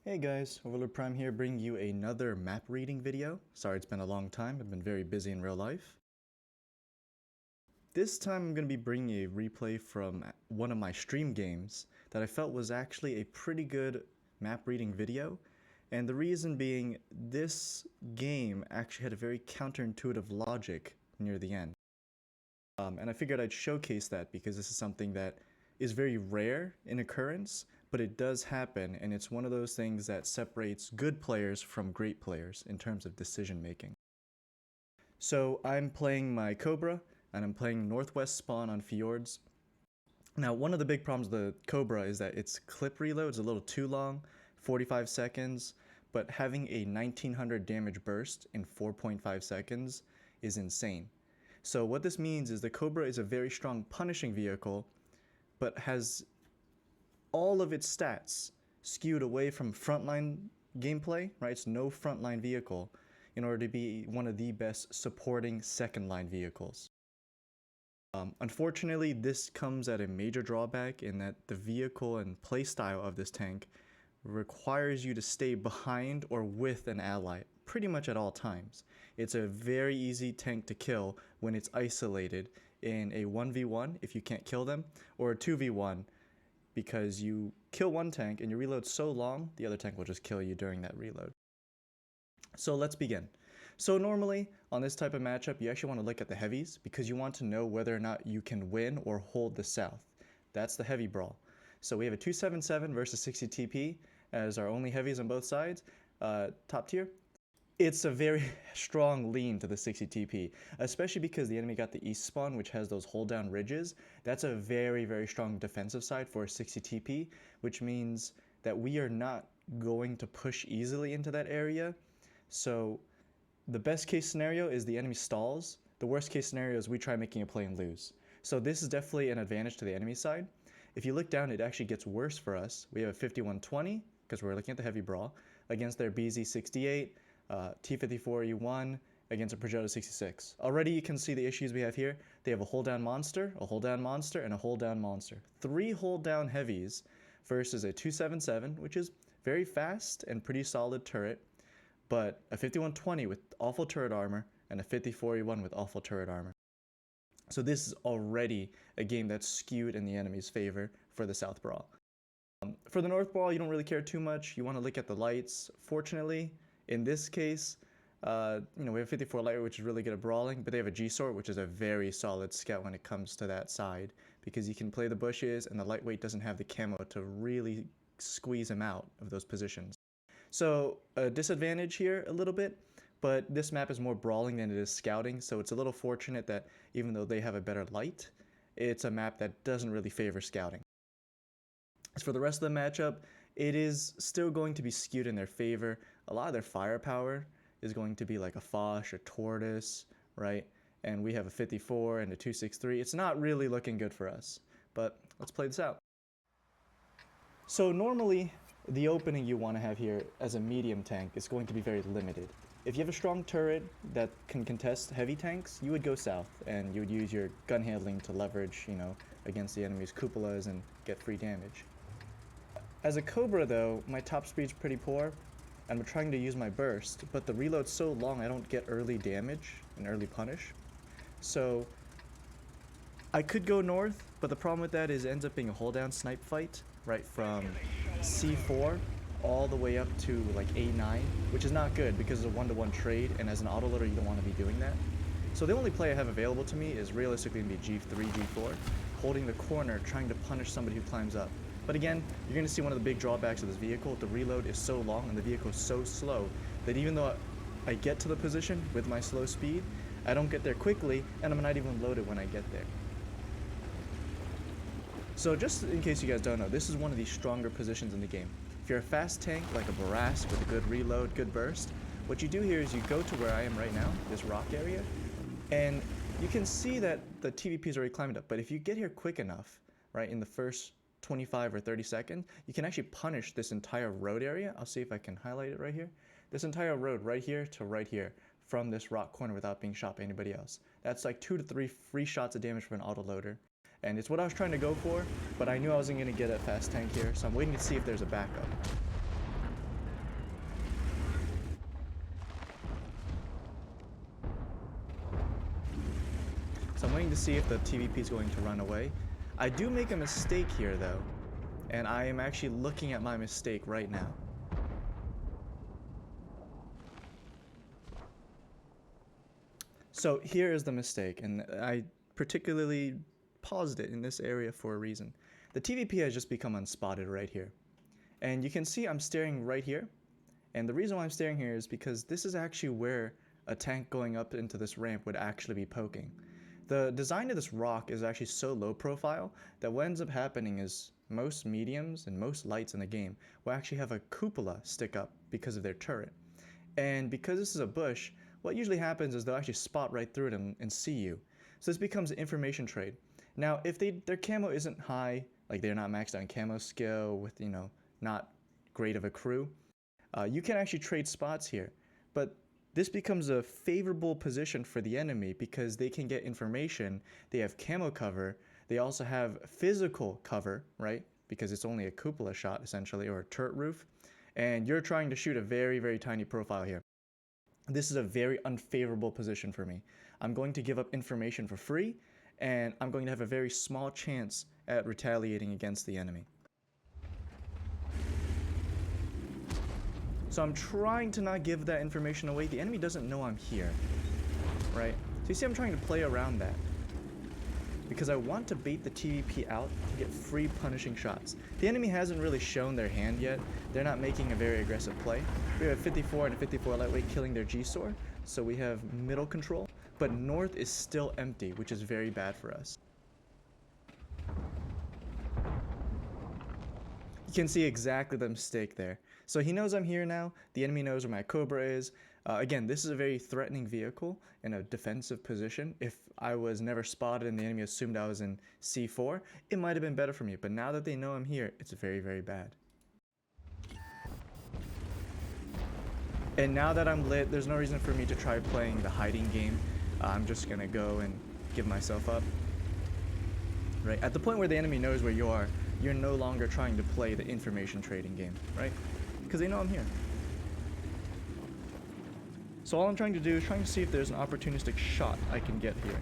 Hey guys, Overlord Prime here bringing you another map reading video. Sorry it's been a long time, I've been very busy in real life. This time I'm going to be bringing a replay from one of my stream games that I felt was actually a pretty good map reading video. And the reason being, this game actually had a very counterintuitive logic near the end. And I figured I'd showcase that because this is something that is very rare in occurrence, but it does happen, and it's one of those things that separates good players from great players in terms of decision making. So I'm playing my Cobra, and I'm playing Northwest Spawn on Fjords. Now, one of the big problems with the Cobra is that its clip reload is a little too long, 45 seconds, but having a 1900 damage burst in 4.5 seconds is insane. So what this means is the Cobra is a very strong punishing vehicle, but has all of its stats skewed away from frontline gameplay, right? It's no frontline vehicle in order to be one of the best supporting second line vehicles. Unfortunately, this comes at a major drawback in that the vehicle and playstyle of this tank requires you to stay behind or with an ally pretty much at all times. It's a very easy tank to kill when it's isolated in a 1v1 if you can't kill them, or a 2v1 because you kill one tank and you reload so long, the other tank will just kill you during that reload. So let's begin. So normally, on this type of matchup, you actually want to look at the heavies because you want to know whether or not you can win or hold the south. That's the heavy brawl. So we have a 277 versus 60 TP as our only heavies on both sides. Top tier. It's a very strong lean to the 60 TP, especially because the enemy got the east spawn, which has those hold down ridges. That's a very, very strong defensive side for a 60 TP, which means that we are not going to push easily into that area. So the best case scenario is the enemy stalls. The worst case scenario is we try making a play and lose. So this is definitely an advantage to the enemy side. If you look down, it actually gets worse for us. We have a 5120, because we're looking at the heavy brawl, against their BZ68, T54E1 against a Peugeot 66. Already you can see the issues we have here. They have a hold down monster, a hold down monster, and a hold down monster. 3 hold down heavies versus a 277, which is very fast and pretty solid turret, but a 5120 with awful turret armor and a 54E1 with awful turret armor. So this is already a game that's skewed in the enemy's favor for the South Brawl. For the North Brawl, you don't really care too much. You want to look at the lights. Fortunately, in this case, we have 54 Light, which is really good at brawling, but they have a G-Sword, which is a very solid scout when it comes to that side, because you can play the bushes, and the lightweight doesn't have the camo to really squeeze him out of those positions. So a disadvantage here a little bit, but this map is more brawling than it is scouting, so it's a little fortunate that even though they have a better light, it's a map that doesn't really favor scouting. As for the rest of the matchup, it is still going to be skewed in their favor. A lot of their firepower is going to be like a Foch, a Tortoise, right? And we have a 54 and a 263. It's not really looking good for us, but let's play this out. So normally, the opening you want to have here as a medium tank is going to be very limited. If you have a strong turret that can contest heavy tanks, you would go south, and you would use your gun handling to leverage, against the enemy's cupolas and get free damage. As a Cobra though, my top speed's pretty poor, and I'm trying to use my burst, but the reload's so long I don't get early damage and early punish. So I could go north, but the problem with that is it ends up being a hold down snipe fight, right from C4 all the way up to like A9, which is not good because it's a 1-to-1 trade, and as an autoloader you don't want to be doing that. So the only play I have available to me is realistically going to be G3, G4, holding the corner, trying to punish somebody who climbs up. But again, you're going to see one of the big drawbacks of this vehicle. The reload is so long and the vehicle is so slow that even though I get to the position with my slow speed, I don't get there quickly, and I'm not even loaded when I get there. So just in case you guys don't know, this is one of the stronger positions in the game. If you're a fast tank like a Barras with a good reload, good burst, what you do here is you go to where I am right now, this rock area, and you can see that the TVP is already climbed up. But if you get here quick enough, right, in the first 25 or 30 seconds, you can actually punish this entire road area. I'll see if I can highlight it right here. This entire road right here to right here from this rock corner without being shot by anybody else. That's like 2 to 3 free shots of damage for an autoloader. And it's what I was trying to go for, but I knew I wasn't going to get a fast tank here, so I'm waiting to see if there's a backup. So I'm waiting to see if the TVP is going to run away. I do make a mistake here though, and I am actually looking at my mistake right now. So here is the mistake, and I particularly paused it in this area for a reason. The TVP has just become unspotted right here. And you can see I'm staring right here. And the reason why I'm staring here is because this is actually where a tank going up into this ramp would actually be poking. The design of this rock is actually so low profile that what ends up happening is most mediums and most lights in the game will actually have a cupola stick up because of their turret. And because this is a bush, what usually happens is they'll actually spot right through it and see you. So this becomes an information trade. Now, if their camo isn't high, like they're not maxed out in camo skill with, not great of a crew, you can actually trade spots here. But this becomes a favorable position for the enemy because they can get information, they have camo cover, they also have physical cover, right? Because it's only a cupola shot essentially, or a turret roof. And you're trying to shoot a very, very tiny profile here. This is a very unfavorable position for me. I'm going to give up information for free, and I'm going to have a very small chance at retaliating against the enemy. So I'm trying to not give that information away. The enemy doesn't know I'm here, right? So you see I'm trying to play around that because I want to bait the TVP out to get free punishing shots. The enemy hasn't really shown their hand yet. They're not making a very aggressive play. We have a 54 and a 54 lightweight killing their G-Sor, so we have middle control, but north is still empty, which is very bad for us. You can see exactly the mistake there. So he knows I'm here now. The enemy knows where my Cobra is. Again, this is a very threatening vehicle in a defensive position. If I was never spotted and the enemy assumed I was in C4, it might have been better for me. But now that they know I'm here, it's very, very bad. And now that I'm lit, there's no reason for me to try playing the hiding game. I'm just going to go and give myself up. Right? At the point where the enemy knows where you are, you're no longer trying to play the information trading game, right? Because they know I'm here. So all I'm trying to do is trying to see if there's an opportunistic shot I can get here.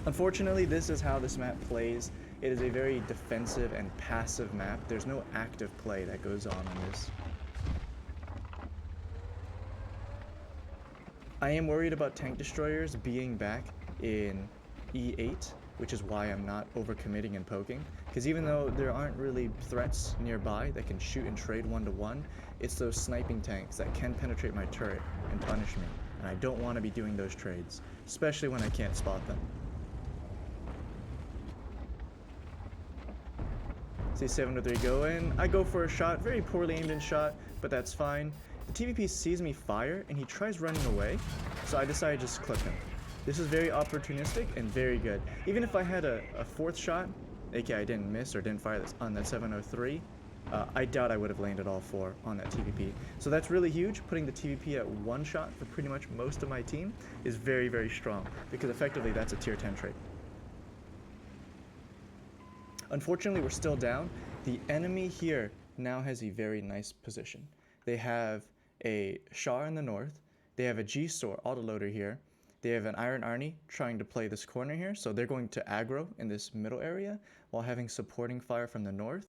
Unfortunately, this is how this map plays. It is a very defensive and passive map. There's no active play that goes on this. I am worried about tank destroyers being back in E8, which is why I'm not overcommitting and poking. Because even though there aren't really threats nearby that can shoot and trade one-to-one, it's those sniping tanks that can penetrate my turret and punish me. And I don't want to be doing those trades, especially when I can't spot them. See 703 go in. I go for a shot, very poorly aimed in shot, but that's fine. The TVP sees me fire and he tries running away, so I decide to just clip him. This is very opportunistic and very good. Even if I had a fourth shot, aka I didn't miss or didn't fire this on that 703, I doubt I would have landed all four on that TVP. So that's really huge. Putting the TVP at one shot for pretty much most of my team is very, very strong because effectively that's a tier 10 trait. Unfortunately, we're still down. The enemy here now has a very nice position. They have a Char in the north. They have a G-Sor autoloader here. They have an Iron Arnie trying to play this corner here, so they're going to aggro in this middle area while having supporting fire from the north.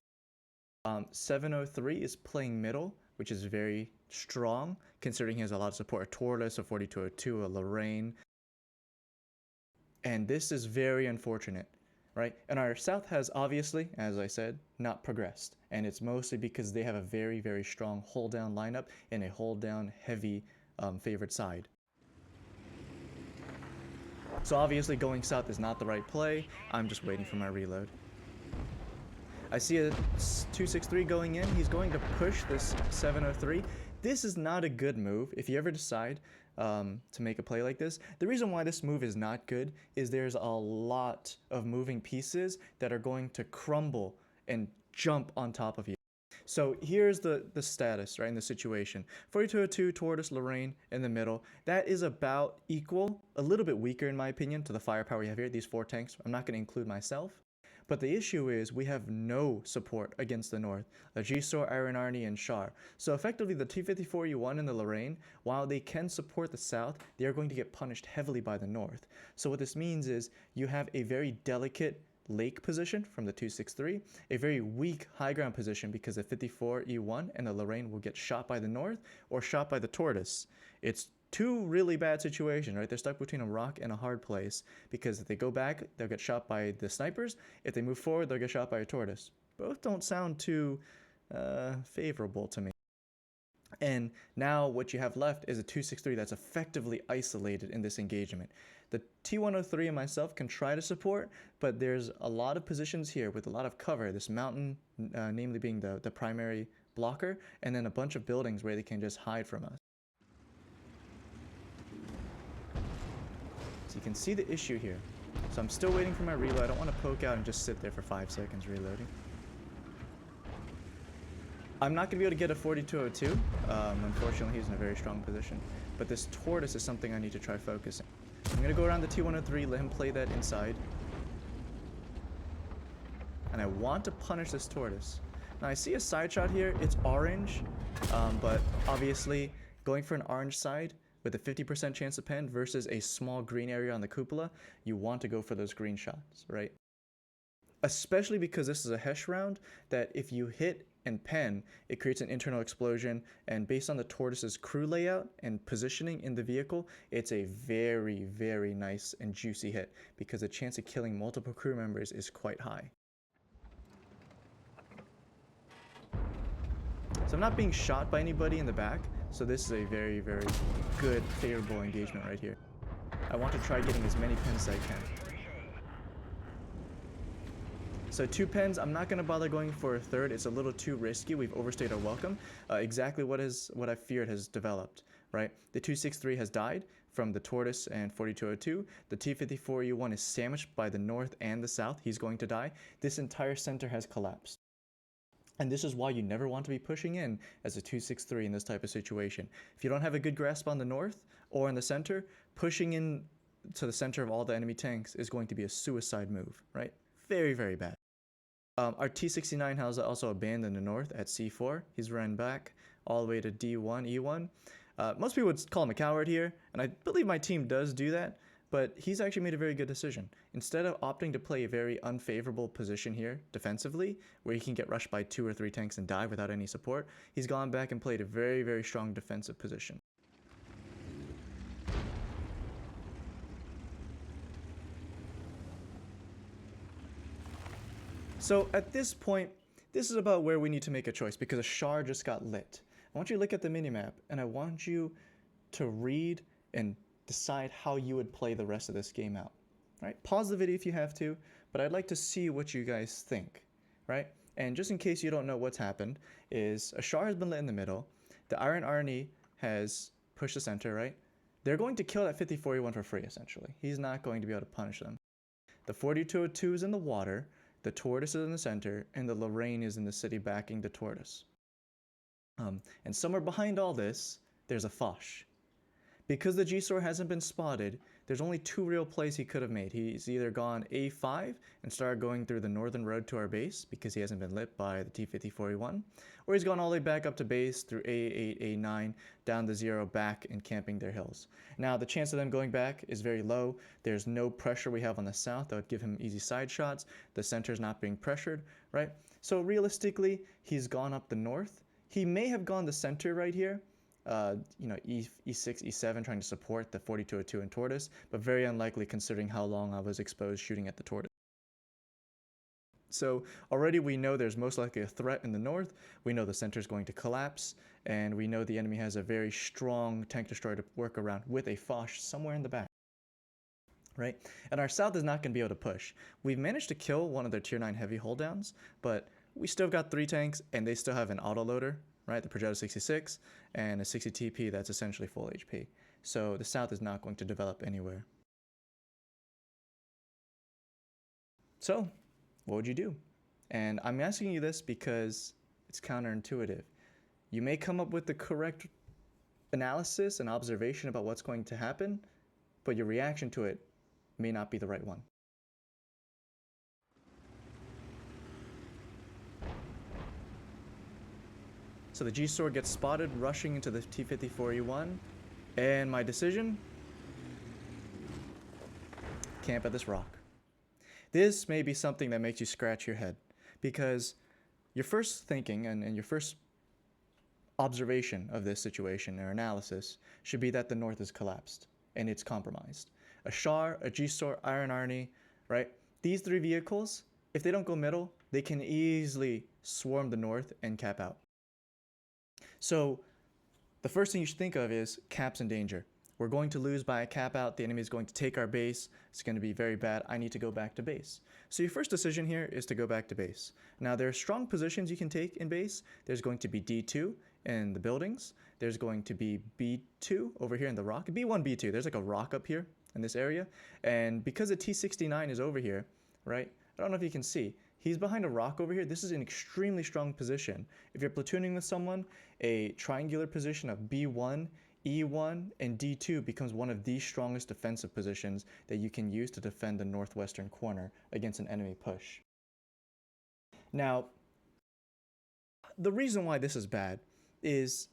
703 is playing middle, which is very strong, considering he has a lot of support. A Tortoise, a 4202, a Lorraine. And this is very unfortunate, right? And our south has obviously, as I said, not progressed. And it's mostly because they have a very, very strong hold down lineup and a hold down heavy favored side. So obviously going south is not the right play. I'm just waiting for my reload. I see a 263 going in. He's going to push this 703. This is not a good move if you ever decide to make a play like this. The reason why this move is not good is there's a lot of moving pieces that are going to crumble and jump on top of you. So here's the status, right, in the situation. 4202, Tortoise, Lorraine in the middle. That is about equal, a little bit weaker in my opinion, to the firepower we have here, these four tanks. I'm not going to include myself. But the issue is we have no support against the north, Ajisor, Iron Arnie, and Shar. So effectively the T-54E1 and the Lorraine, while they can support the south, they are going to get punished heavily by the north. So what this means is you have a very delicate lake position from the 263, a very weak high ground position because the 54E1 and the Lorraine will get shot by the north or shot by the tortoise. It's two really bad situations, right? They're stuck between a rock and a hard place because if they go back, they'll get shot by the snipers. If they move forward, they'll get shot by a tortoise. Both don't sound too favorable to me. And now what you have left is a 263 that's effectively isolated in this engagement. The T-103 and myself can try to support, but there's a lot of positions here with a lot of cover. This mountain, namely being the primary blocker, and then a bunch of buildings where they can just hide from us. So you can see the issue here. So I'm still waiting for my reload. I don't want to poke out and just sit there for 5 seconds reloading. I'm not going to be able to get a 4202. Unfortunately, he's in a very strong position. But this tortoise is something I need to try focusing. I'm going to go around the T-103, let him play that inside. And I want to punish this tortoise. Now I see a side shot here. It's orange, but obviously going for an orange side with a 50% chance of pen versus a small green area on the cupola, you want to go for those green shots, right? Especially because this is a Hesh round that if you hit and pen, it creates an internal explosion, and based on the tortoise's crew layout and positioning in the vehicle, it's a very, very nice and juicy hit because the chance of killing multiple crew members is quite high. So I'm not being shot by anybody in the back, so this is a very, very good, favorable engagement right here. I want to try getting as many pens as I can. So 2 pens, I'm not going to bother going for a third. It's a little too risky. We've overstayed our welcome. Exactly what I feared has developed, right? The 263 has died from the tortoise and 4202. The T-54E1 is sandwiched by the north and the south. He's going to die. This entire center has collapsed. And this is why you never want to be pushing in as a 263 in this type of situation. If you don't have a good grasp on the north or in the center, pushing in to the center of all the enemy tanks is going to be a suicide move, right? Very, very bad. Our T-69 has also abandoned the north at C4. He's run back all the way to D1, E1. Most people would call him a coward here, and I believe my team does do that, but he's actually made a very good decision. Instead of opting to play a very unfavorable position here defensively, where he can get rushed by 2 or 3 tanks and die without any support, he's gone back and played a very, very strong defensive position. So at this point, this is about where we need to make a choice because a Shar just got lit. I want you to look at the minimap and I want you to read and decide how you would play the rest of this game out. Right? Pause the video if you have to, but I'd like to see what you guys think. Right? And just in case you don't know what's happened, is a Shar has been lit in the middle. The Iron Arnie has pushed the center, right? They're going to kill that 54E1 for free, essentially. He's not going to be able to punish them. The 4202 is in the water. The tortoise is in the center, and the Lorraine is in the city backing the tortoise. And somewhere behind all this, there's a Foch. Because the G-Sor hasn't been spotted, there's only 2 real plays he could have made. He's either gone A5 and started going through the northern road to our base because he hasn't been lit by the T-54E1, or he's gone all the way back up to base through A8, A9, down the 0 back and camping their hills. Now, the chance of them going back is very low. There's no pressure we have on the south that would give him easy side shots. The center's not being pressured, right? So realistically, he's gone up the north. He may have gone the center right here, E6, E7 trying to support the 4202 and tortoise, but very unlikely considering how long I was exposed shooting at the tortoise. So already we know there's most likely a threat in the north, we know the center is going to collapse, and we know the enemy has a very strong tank destroyer to work around with a Foch somewhere in the back. Right? And our south is not going to be able to push. We've managed to kill one of their tier 9 heavy holddowns, but we still got 3 tanks and they still have an autoloader, right? The Progetto 66 and a 60 TP that's essentially full HP. So the south is not going to develop anywhere. So what would you do? And I'm asking you this because it's counterintuitive. You may come up with the correct analysis and observation about what's going to happen, but your reaction to it may not be the right one. So the G-Sword gets spotted rushing into the T-54E1. And my decision? Camp at this rock. This may be something that makes you scratch your head, because your first thinking and your first observation of this situation or analysis should be that the North is collapsed and it's compromised. A Char, a G-Sword, Iron Arnie, right? These three vehicles, if they don't go middle, they can easily swarm the North and cap out. So the first thing you should think of is caps in danger. We're going to lose by a cap out. The enemy is going to take our base. It's going to be very bad. I need to go back to base. So your first decision here is to go back to base. Now there are strong positions you can take in base. There's going to be D2 in the buildings. There's going to be B2 over here in the rock. B1, B2. There's like a rock up here in this area. And because the T69 is over here, right? I don't know if you can see. He's behind a rock over here. This is an extremely strong position. If you're platooning with someone, a triangular position of B1, E1, and D2 becomes one of the strongest defensive positions that you can use to defend the northwestern corner against an enemy push. Now, the reason why this is bad is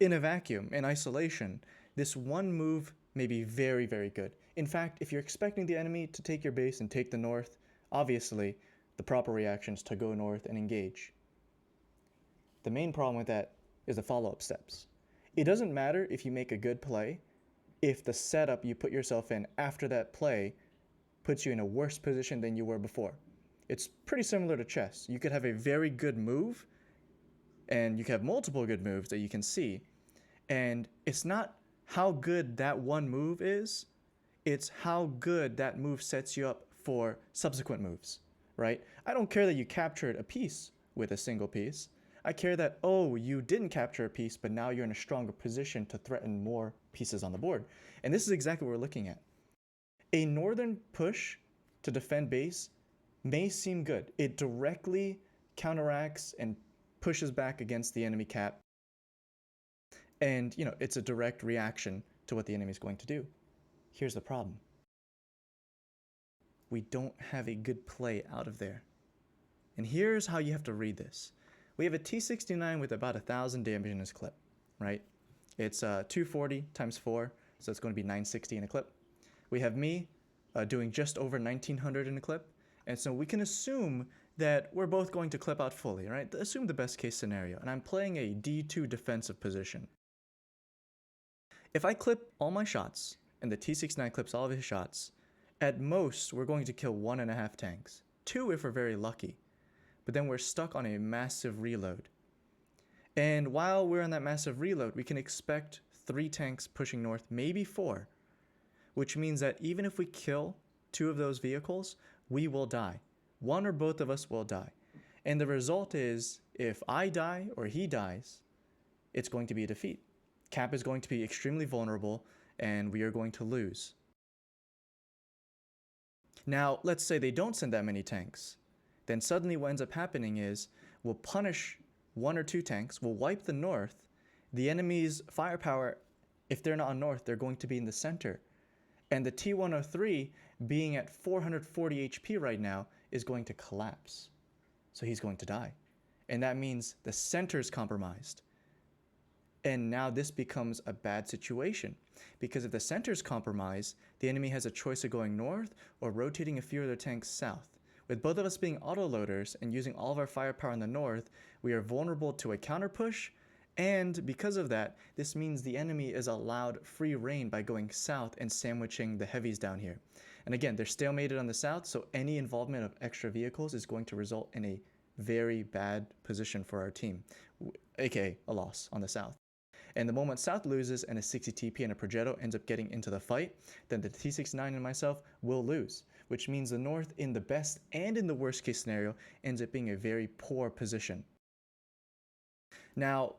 in a vacuum, in isolation, this one move may be very, very good. In fact, if you're expecting the enemy to take your base and take the north, obviously, the proper reaction is to go north and engage. The main problem with that is the follow-up steps. It doesn't matter if you make a good play if the setup you put yourself in after that play puts you in a worse position than you were before. It's pretty similar to chess. You could have a very good move, and you could have multiple good moves that you can see, and it's not how good that one move is, it's how good that move sets you up for subsequent moves, right? I don't care that you captured a piece with a single piece. I care that, oh, you didn't capture a piece, but now you're in a stronger position to threaten more pieces on the board. And this is exactly what we're looking at. A northern push to defend base may seem good. It directly counteracts and pushes back against the enemy cap. And, it's a direct reaction to what the enemy is going to do. Here's the problem. We don't have a good play out of there. And here's how you have to read this. We have a T69 with about 1,000 damage in his clip, right? It's 240 times 4, so it's going to be 960 in a clip. We have me doing just over 1,900 in a clip, and so we can assume that we're both going to clip out fully, right? Assume the best case scenario, and I'm playing a D2 defensive position. If I clip all my shots, and the T69 clips all of his shots, at most we're going to kill 1.5 tanks, 2 if we're very lucky. But then we're stuck on a massive reload. And while we're on that massive reload, we can expect 3 tanks pushing north, maybe 4, which means that even if we kill 2 of those vehicles, we will die. 1 or both of us will die. And the result is, if I die or he dies, it's going to be a defeat. Cap is going to be extremely vulnerable, and we are going to lose. Now, let's say they don't send that many tanks. Then suddenly what ends up happening is we'll punish 1 or 2 tanks, we'll wipe the north, the enemy's firepower, if they're not on north, they're going to be in the center. And the T103, being at 440 HP right now, is going to collapse. So he's going to die. And that means the center is compromised. And now this becomes a bad situation, because if the center is compromised, the enemy has a choice of going north or rotating a few of their tanks south. With both of us being autoloaders and using all of our firepower in the north, we are vulnerable to a counter push, and because of that, this means the enemy is allowed free reign by going south and sandwiching the heavies down here. And again, they're stalemated on the south, so any involvement of extra vehicles is going to result in a very bad position for our team, aka a loss on the south. And the moment south loses and a 60 TP and a Progetto ends up getting into the fight, then the T69 and myself will lose, which means the north in the best and in the worst case scenario ends up being a very poor position. Now,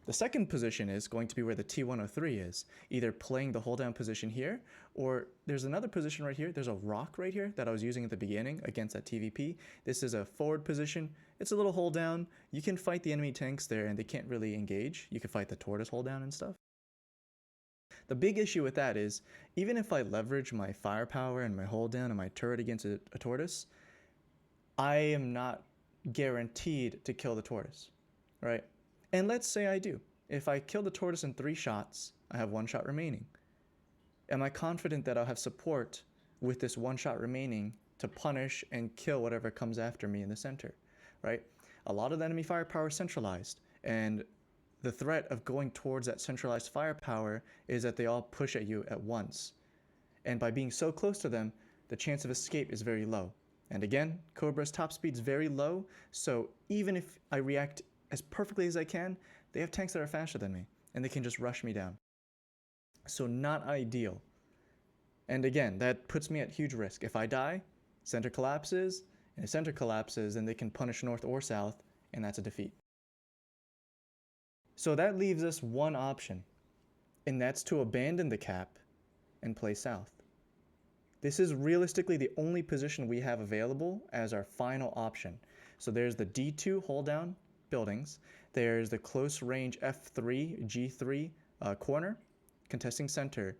the second position is going to be where the T103 is, either playing the hold down position here, or there's another position right here. There's a rock right here that I was using at the beginning against that TVP. This is a forward position. It's a little hold down. You can fight the enemy tanks there and they can't really engage. You can fight the tortoise hold down and stuff. The big issue with that is, even if I leverage my firepower and my hold down and my turret against a tortoise, I am not guaranteed to kill the tortoise, right? And let's say I do. If I kill the tortoise in 3 shots, I have 1 shot remaining. Am I confident that I'll have support with this 1 shot remaining to punish and kill whatever comes after me in the center, right? A lot of the enemy firepower is centralized, and the threat of going towards that centralized firepower is that they all push at you at once. And by being so close to them, the chance of escape is very low. And again, Cobra's top speed is very low, so even if I react as perfectly as I can, they have tanks that are faster than me, and they can just rush me down. So not ideal. And again, that puts me at huge risk. If I die, center collapses, and if center collapses, then they can punish north or south, and that's a defeat. So that leaves us one option, and that's to abandon the cap and play south. This is realistically the only position we have available as our final option. So there's the D2 hold down buildings, there's the close range F3, G3 corner, contesting center.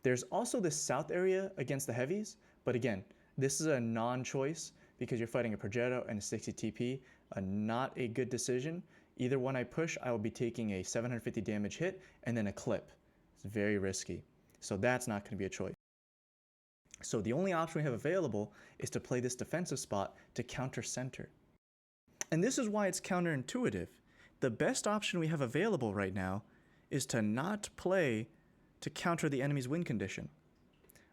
There's also the south area against the heavies, but again, this is a non-choice because you're fighting a Progetto and a 60 TP, not a good decision. Either one I push, I will be taking a 750 damage hit and then a clip. It's very risky. So that's not going to be a choice. So the only option we have available is to play this defensive spot to counter center. And this is why it's counterintuitive. The best option we have available right now is to not play to counter the enemy's win condition.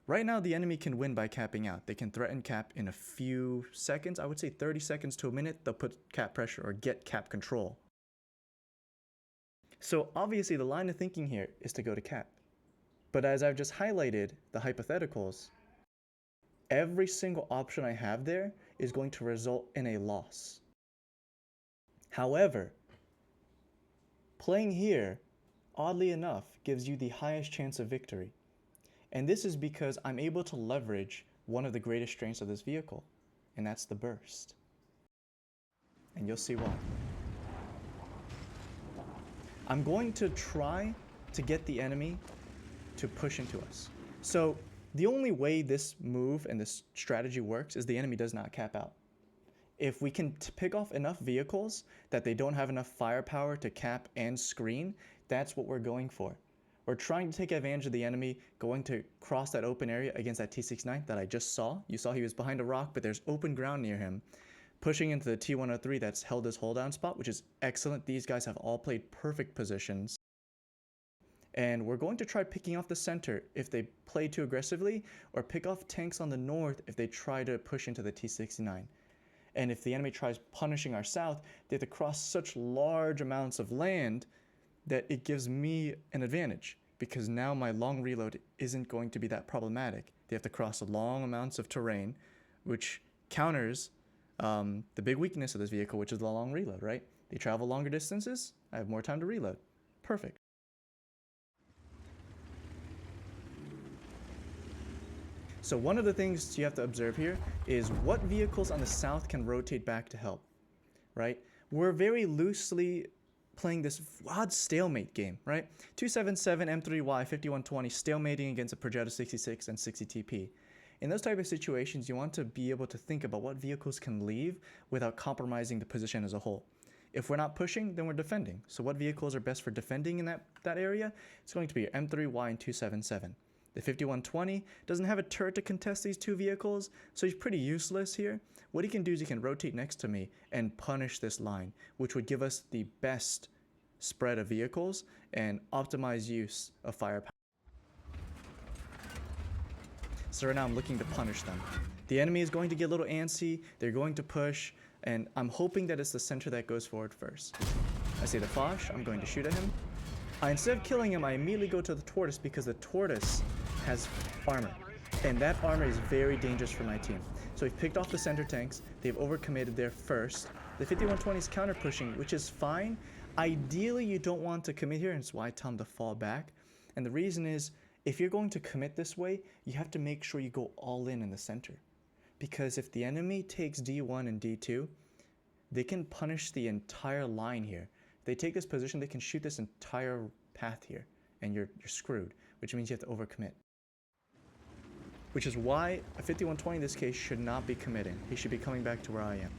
Right now, the enemy can win by capping out. They can threaten cap in a few seconds. I would say 30 seconds to a minute, they'll put cap pressure or get cap control. So obviously the line of thinking here is to go to cap. But as I've just highlighted the hypotheticals, every single option I have there is going to result in a loss. However, playing here, oddly enough, gives you the highest chance of victory. And this is because I'm able to leverage one of the greatest strengths of this vehicle, and that's the burst. And you'll see why. I'm going to try to get the enemy to push into us. So the only way this move and this strategy works is the enemy does not cap out. If we can pick off enough vehicles that they don't have enough firepower to cap and screen, that's what we're going for. We're trying to take advantage of the enemy going to cross that open area against that T69 that I just saw. You saw he was behind a rock, but there's open ground near him. Pushing into the T103 that's held his hold down spot, which is excellent. These guys have all played perfect positions. And we're going to try picking off the center if they play too aggressively, or pick off tanks on the north if they try to push into the T69. And if the enemy tries punishing our south, they have to cross such large amounts of land that it gives me an advantage, because now my long reload isn't going to be that problematic. They have to cross long amounts of terrain, which counters the big weakness of this vehicle, which is the long reload, right? They travel longer distances, I have more time to reload. Perfect. So one of the things you have to observe here is what vehicles on the south can rotate back to help, right? We're very loosely playing this odd stalemate game, right? 277 M3Y 5120 stalemating against a Progetto 66 and 60 TP. In those type of situations, you want to be able to think about what vehicles can leave without compromising the position as a whole. If we're not pushing, then we're defending. So what vehicles are best for defending in that area? It's going to be your M3Y and 277. The 5120 doesn't have a turret to contest these two vehicles, so he's pretty useless here. What he can do is he can rotate next to me and punish this line, which would give us the best spread of vehicles and optimize use of firepower. So right now I'm looking to punish them. The enemy is going to get a little antsy, they're going to push, and I'm hoping that it's the center that goes forward first. I see the Foch, I'm going to shoot at him. Instead of killing him, I immediately go to the tortoise because the tortoise has armor, and that armor is very dangerous for my team. So we've picked off the center tanks, they've overcommitted there first. The 5120 is counter pushing, which is fine. Ideally, you don't want to commit here, and it's why I tell him to fall back. And the reason is, if you're going to commit this way, you have to make sure you go all in the center. Because if the enemy takes D1 and D2, they can punish the entire line here. If they take this position, they can shoot this entire path here, and you're screwed, which means you have to overcommit. Which is why a 5120 in this case should not be committing. He should be coming back to where I am.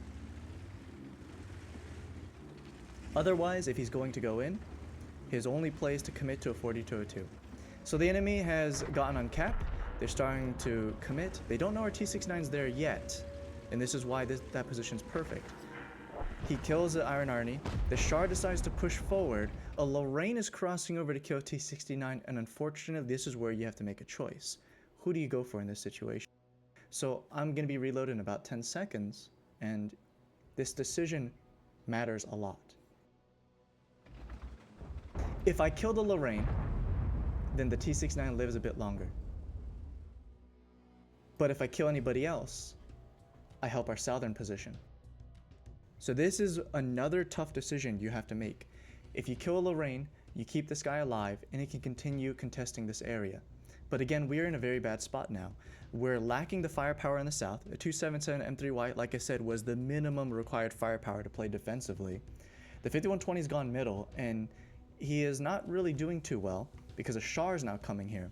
Otherwise, if he's going to go in, his only play is to commit to a 4202. So the enemy has gotten on cap. They're starting to commit. They don't know our T-69's there yet, and this is why that position's perfect. He kills the Iron Arnie. The Shard decides to push forward. A Lorraine is crossing over to kill T-69, and unfortunately, this is where you have to make a choice. Who do you go for in this situation? So I'm going to be reloading in about 10 seconds, and this decision matters a lot. If I kill the Lorraine, then the T-69 lives a bit longer. But if I kill anybody else, I help our southern position. So this is another tough decision you have to make. If you kill a Lorraine, you keep this guy alive, and he can continue contesting this area. But again, we are in a very bad spot now. We're lacking the firepower in the south. A 277 M3Y, like I said, was the minimum required firepower to play defensively. The 5120's gone middle, and he is not really doing too well because a Char is now coming here.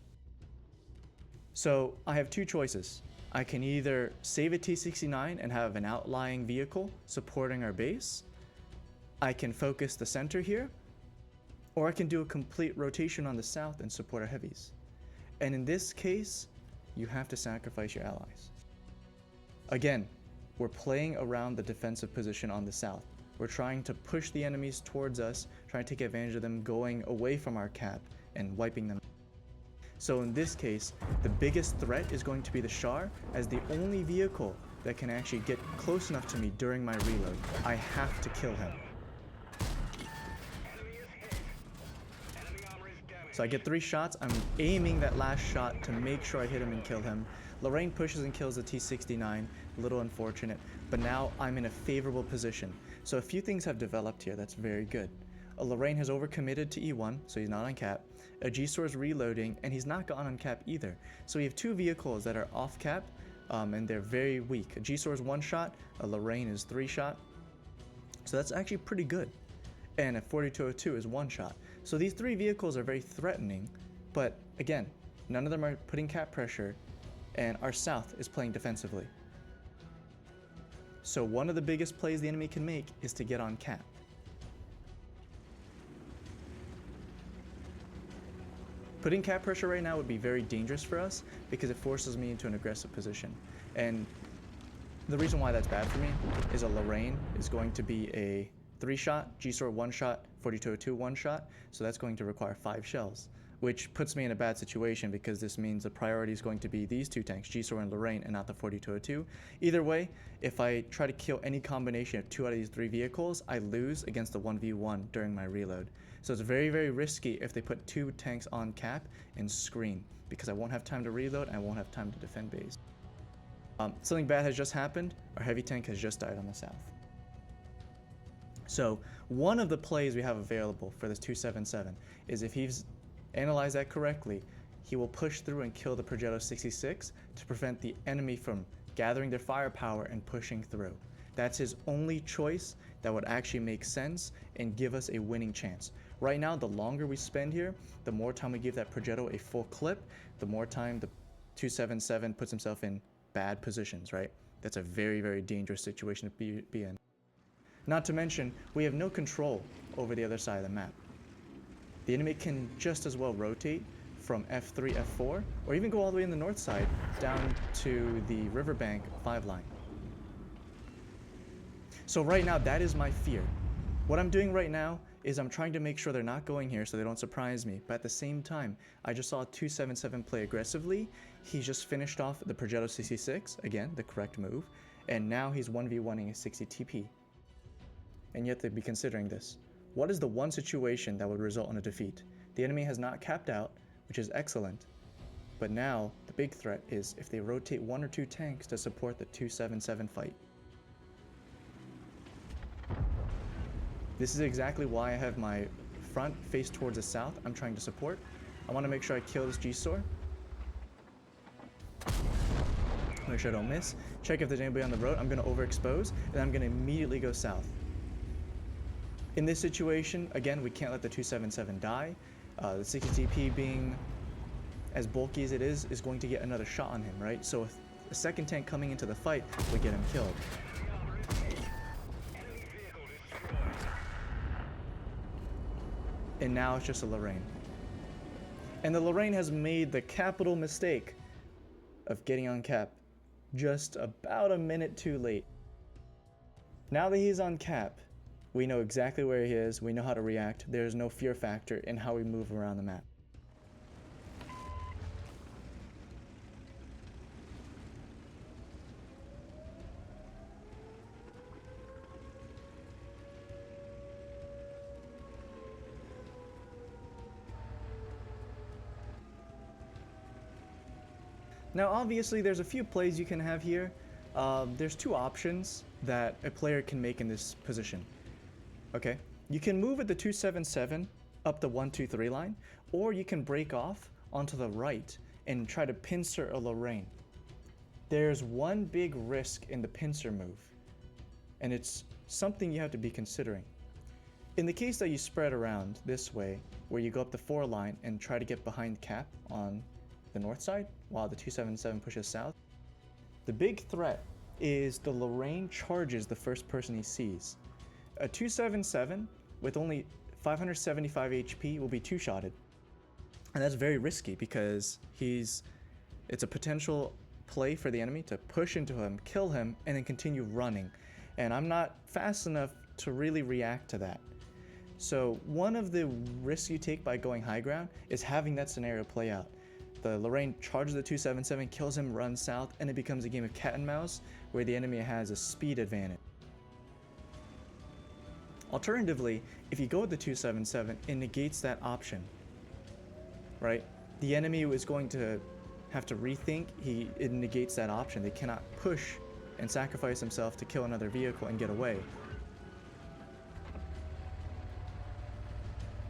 So I have two choices. I can either save a T-69 and have an outlying vehicle supporting our base. I can focus the center here, or I can do a complete rotation on the south and support our heavies. And in this case, you have to sacrifice your allies. Again, we're playing around the defensive position on the south. We're trying to push the enemies towards us, trying to take advantage of them going away from our cap and wiping them. So in this case, the biggest threat is going to be the Char as the only vehicle that can actually get close enough to me during my reload. I have to kill him. So I get 3 shots. I'm aiming that last shot to make sure I hit him and kill him. Lorraine pushes and kills the T-69, a little unfortunate, but now I'm in a favorable position. So a few things have developed here that's very good. A Lorraine has overcommitted to E1, so he's not on cap. A G-Sor is reloading, and he's not gone on cap either. So we have 2 vehicles that are off cap, and they're very weak. A G-Sor is 1 shot, a Lorraine is 3 shot. So that's actually pretty good. And a 4202 is 1 shot. So these 3 vehicles are very threatening, but again, none of them are putting cap pressure, and our south is playing defensively. So one of the biggest plays the enemy can make is to get on cap. Putting cap pressure right now would be very dangerous for us because it forces me into an aggressive position. And the reason why that's bad for me is a Lorraine is going to be a 3-shot, G-Sor 1-shot, 4202 1-shot, so that's going to require 5 shells, which puts me in a bad situation because this means the priority is going to be these 2 tanks, G-Sor and Lorraine, and not the 4202. Either way, if I try to kill any combination of 2 out of these 3 vehicles, I lose against the 1v1 during my reload. So it's very, very risky if they put 2 tanks on cap and screen, because I won't have time to reload and I won't have time to defend base. Something bad has just happened. Our heavy tank has just died on the south. So one of the plays we have available for this 277 is if he's analyzed that correctly, he will push through and kill the Progetto 66 to prevent the enemy from gathering their firepower and pushing through. That's his only choice that would actually make sense and give us a winning chance. Right now, the longer we spend here, the more time we give that Progetto a full clip, the more time the 277 puts himself in bad positions, right? That's a very, very dangerous situation to be in. Not to mention, we have no control over the other side of the map. The enemy can just as well rotate from F3, F4, or even go all the way in the north side down to the riverbank 5 line. So right now, that is my fear. What I'm doing right now is I'm trying to make sure they're not going here so they don't surprise me. But at the same time, I just saw 277 play aggressively. He's just finished off the Progetto 66, again, the correct move. And now he's 1v1ing a 60 TP. And yet they'd be considering this. What is the one situation that would result in a defeat? The enemy has not capped out, which is excellent. But now, the big threat is if they rotate 1 or 2 tanks to support the 277 fight. This is exactly why I have my front face towards the south. I'm trying to support. I want to make sure I kill this G-Sor. Make sure I don't miss. Check if there's anybody on the road. I'm going to overexpose, and I'm going to immediately go south. In this situation, again, we can't let the 277 die. The 60 TP being as bulky as it is going to get another shot on him, right? So if a second tank coming into the fight would get him killed. and now it's just a Lorraine. And the Lorraine has made the capital mistake of getting on cap just about a minute too late. Now that he's on cap, we know exactly where he is, we know how to react, there's no fear factor in how we move around the map. Now obviously there's a few plays you can have here. There's two options that a player can make in this position. Okay, you can move at the 277 up the 1-2-3 line, or you can break off onto the right and try to pincer a Lorraine. There's one big risk in the pincer move, and it's something you have to be considering. In the case that you spread around this way, where you go up the 4 line and try to get behind cap on the north side while the 277 pushes south, the big threat is the Lorraine charges the first person he sees. A 277 with only 575 HP will be two-shotted, and that's very risky because it's a potential play for the enemy to push into him, kill him, and then continue running, and I'm not fast enough to really react to that. So one of the risks you take by going high ground is having that scenario play out. The Lorraine charges the 277, kills him, runs south, and it becomes a game of cat and mouse where the enemy has a speed advantage. Alternatively, if you go with the 277, it negates that option, right? The enemy is going to have to rethink, it negates that option. They cannot push and sacrifice himself to kill another vehicle and get away.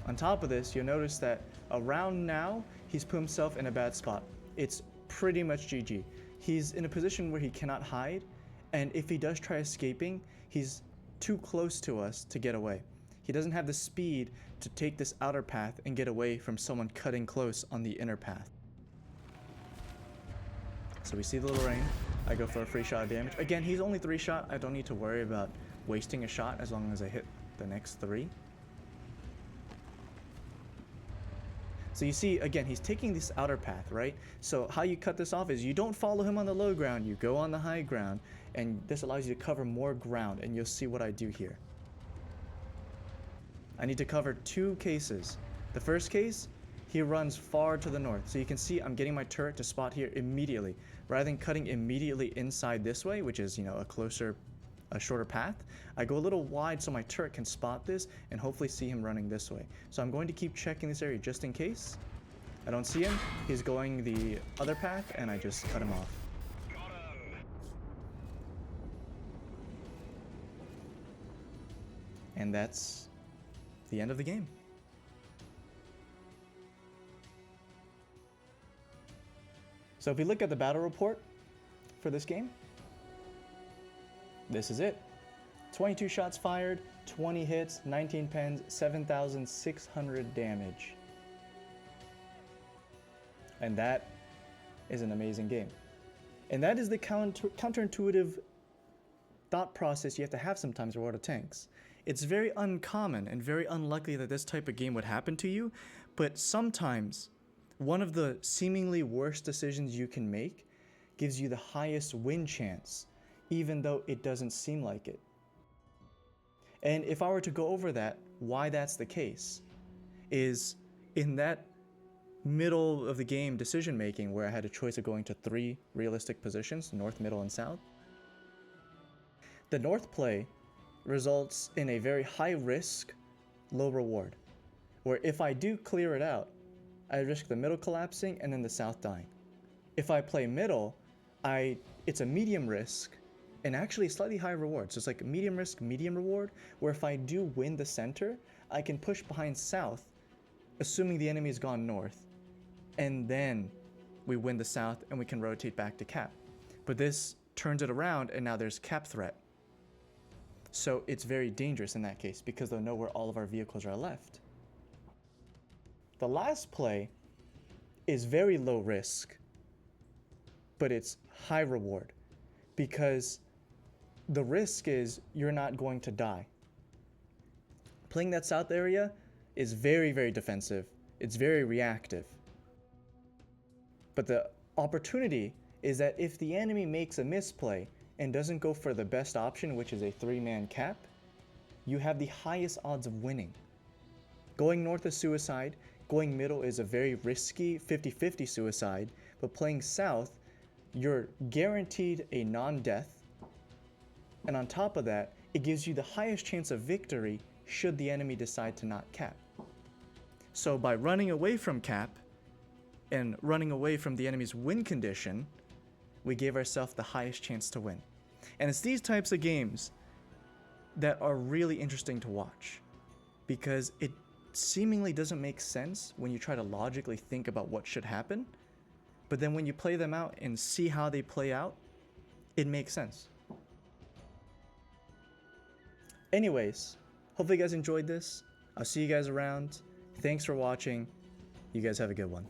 On top of this, you'll notice that around now, he's put himself in a bad spot. It's pretty much GG. He's in a position where he cannot hide, and if he does try escaping, he's too close to us to get away. He doesn't have the speed to take this outer path and get away from someone cutting close on the inner path. So we see the Lorraine. I go for a free shot of damage. Again, he's only 3-shot. I don't need to worry about wasting a shot as long as I hit the next 3. So you see, again, he's taking this outer path, right? So how you cut this off is you don't follow him on the low ground, you go on the high ground, and this allows you to cover more ground, and you'll see what I do here. I need to cover 2 cases. The first case, he runs far to the north. So you can see I'm getting my turret to spot here immediately. Rather than cutting immediately inside this way, which is, a shorter path, I go a little wide so my turret can spot this and hopefully see him running this way. So I'm going to keep checking this area just in case. I don't see him, he's going the other path, and I just cut him off. And that's the end of the game. So if we look at the battle report for this game, this is it. 22 shots fired, 20 hits, 19 pens, 7,600 damage. And that is an amazing game. And that is the counterintuitive thought process you have to have sometimes in World of Tanks. It's very uncommon and very unlikely that this type of game would happen to you, but sometimes one of the seemingly worst decisions you can make gives you the highest win chance, even though it doesn't seem like it. And if I were to go over that, why that's the case, is in that middle of the game decision making where I had a choice of going to 3 realistic positions, north, middle, and south. The north play results in a very high risk, low reward, where if I do clear it out, I risk the middle collapsing and then the south dying. If I play middle, it's a medium risk and actually slightly higher reward. So it's like medium risk, medium reward, where if I do win the center, I can push behind south, assuming the enemy's gone north, and then we win the south and we can rotate back to cap. But this turns it around and now there's cap threat. So it's very dangerous in that case because they'll know where all of our vehicles are left. The last play is very low risk, but it's high reward because the risk is you're not going to die. Playing that south area, is very, very defensive. It's very reactive. But the opportunity is that if the enemy makes a misplay and doesn't go for the best option, which is a 3-man cap, you have the highest odds of winning. Going north is suicide, going middle is a very risky 50-50 suicide, but playing south, you're guaranteed a non-death, and on top of that, it gives you the highest chance of victory should the enemy decide to not cap. So by running away from cap and running away from the enemy's win condition, we gave ourselves the highest chance to win. And it's these types of games that are really interesting to watch, because it seemingly doesn't make sense when you try to logically think about what should happen, but then when you play them out and see how they play out, it makes sense. Anyways, hopefully you guys enjoyed this. I'll see you guys around. Thanks for watching. You guys have a good one.